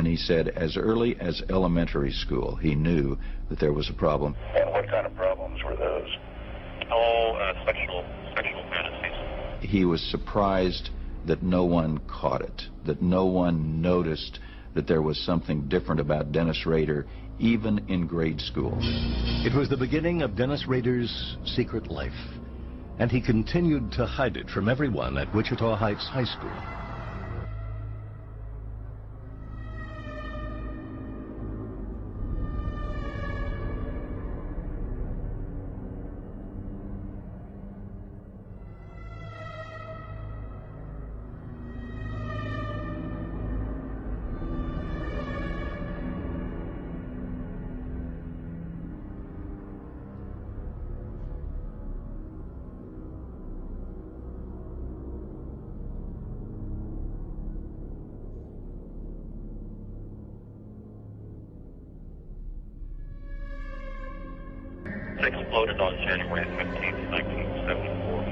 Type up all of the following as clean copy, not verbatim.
And he said as early as elementary school, he knew that there was a problem. And what kind of problems were those? Sexual fantasies. He was surprised that no one caught it, that no one noticed that there was something different about Dennis Rader, even in grade school. It was the beginning of Dennis Rader's secret life, and he continued to hide it from everyone at Wichita Heights High School. It exploded on January 15th, 1974.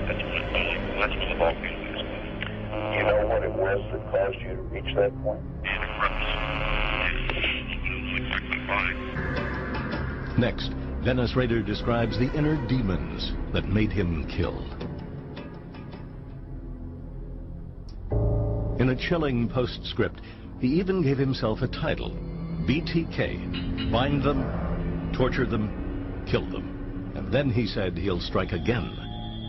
That's when the volcano exploded. You know what it was that caused you to reach that point? Next, Dennis Rader describes the inner demons that made him kill. In a chilling postscript, he even gave himself a title, BTK, bind them, torture them, kill them. And then he said he'll strike again.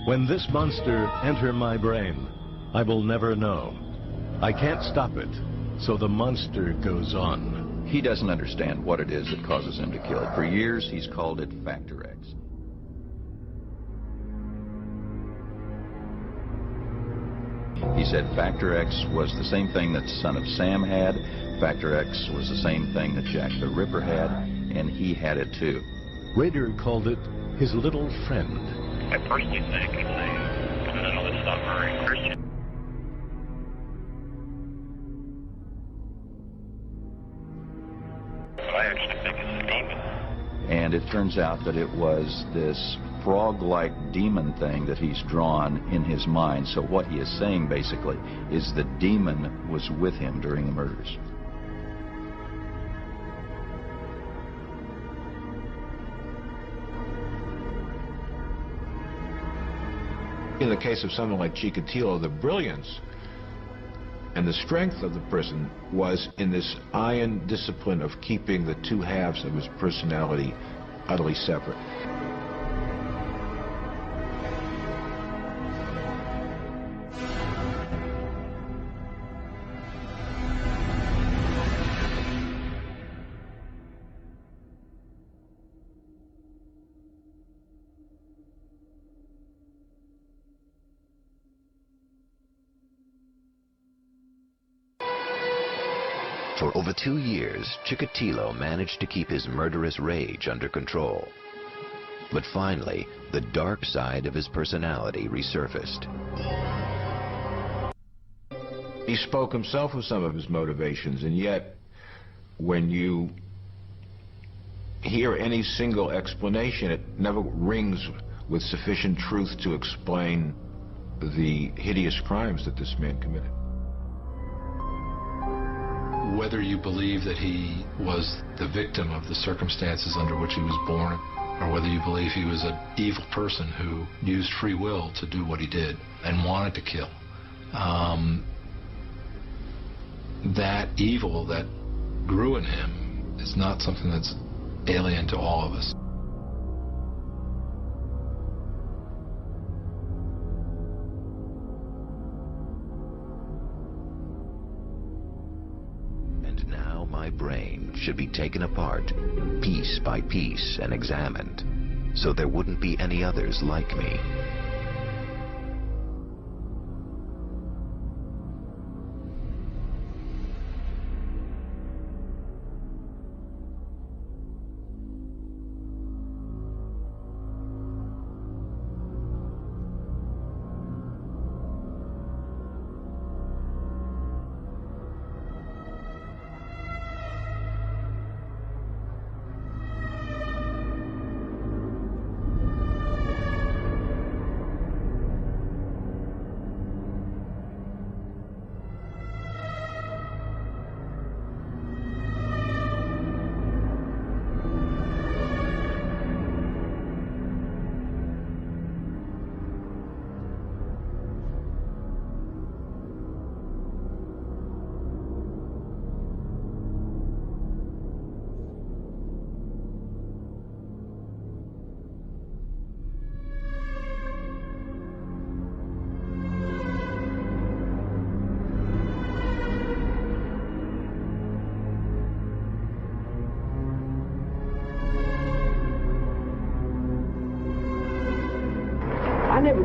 When this monster enter my brain, I will never know. I can't stop it, so the monster goes on. He doesn't understand what it is that causes him to kill. For years, he's called it Factor X. He said Factor X was the same thing that Son of Sam had. Factor X was the same thing that Jack the Ripper had, and he had it too. Rader called it his little friend. I personally think it's I know that's not very Christian. But I actually think it's a demon. And it turns out that it was this frog-like demon thing that he's drawn in his mind. So what he is saying basically is the demon was with him during the murders. In the case of someone like Chikatilo, the brilliance and the strength of the person was in this iron discipline of keeping the two halves of his personality utterly separate. For over 2 years, Chikatilo managed to keep his murderous rage under control. But finally, the dark side of his personality resurfaced. He spoke himself of some of his motivations, and yet, when you hear any single explanation, it never rings with sufficient truth to explain the hideous crimes that this man committed. Whether you believe that he was the victim of the circumstances under which he was born, or whether you believe he was an evil person who used free will to do what he did and wanted to kill, that evil that grew in him is not something that's alien to all of us. My brain should be taken apart, piece by piece, and examined, so there wouldn't be any others like me.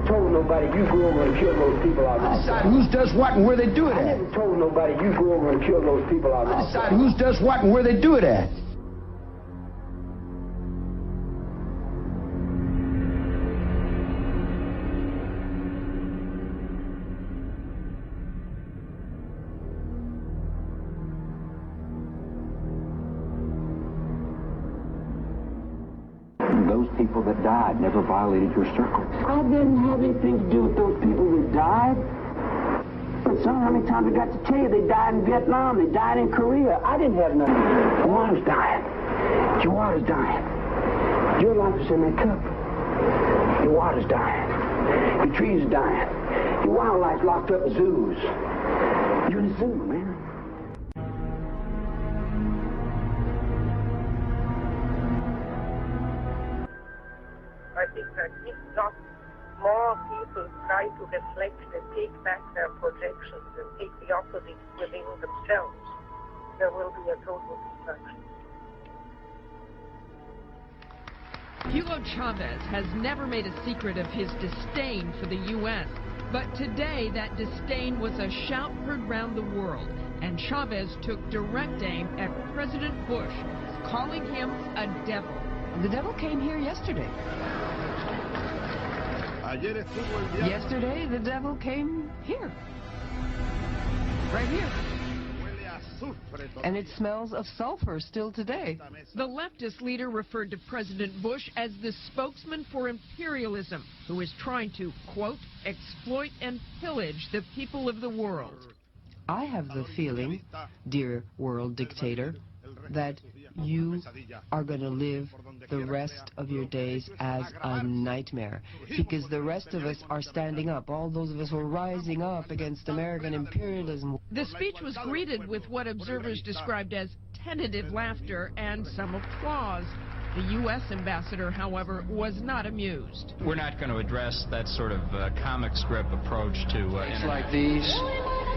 told nobody you go over and kill those people out there. Decide who does what and where they do it at. I never told nobody you go over and kill those people out there. Decide who does what and where they do it at. Those people that died never violated your circle. I didn't have anything to do with those people that died. But son, how many times I got to tell you they died in Vietnam, they died in Korea. I didn't have nothing. Juana's dying. Juana's dying. Your life is in that cup. Your water's dying. Your trees are dying. Your wildlife's locked up in zoos. You're in a zoo, man. I think that if not more people try to reflect and take back their projections and take the opposite within themselves, there will be a total destruction. Hugo Chavez has never made a secret of his disdain for the U.S., but today that disdain was a shout heard round the world, and Chavez took direct aim at President Bush, calling him a devil. The devil came here yesterday. Yesterday, the devil came here. Right here. And it smells of sulfur still today. The leftist leader referred to President Bush as the spokesman for imperialism, who is trying to, quote, exploit and pillage the people of the world. I have the feeling, dear world dictator, that you are going to live the rest of your days as a nightmare, because the rest of us are standing up. All those of us who are rising up against American imperialism. The speech was greeted with what observers described as tentative laughter and some applause. The U.S. ambassador, however, was not amused. We're not going to address that sort of comic strip approach to States like these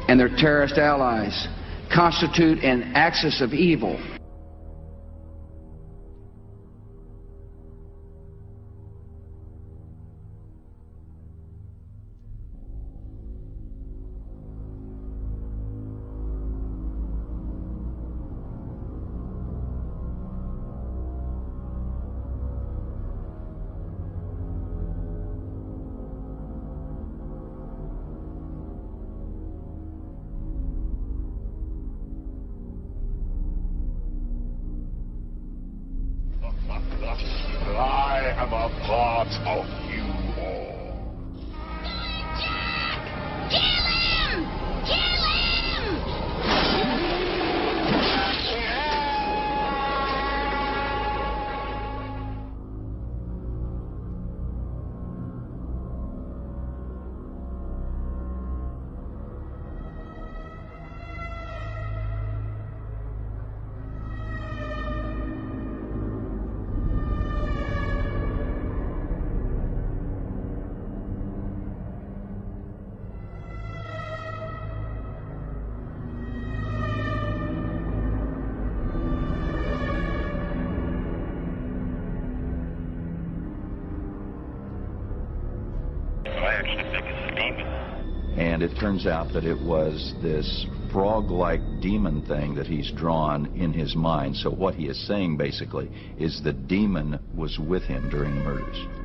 and their terrorist allies constitute an axis of evil. I am a part of you all. Kill him! Kill And it turns out that it was this frog-like demon thing that he's drawn in his mind. So what he is saying basically is the demon was with him during the murders.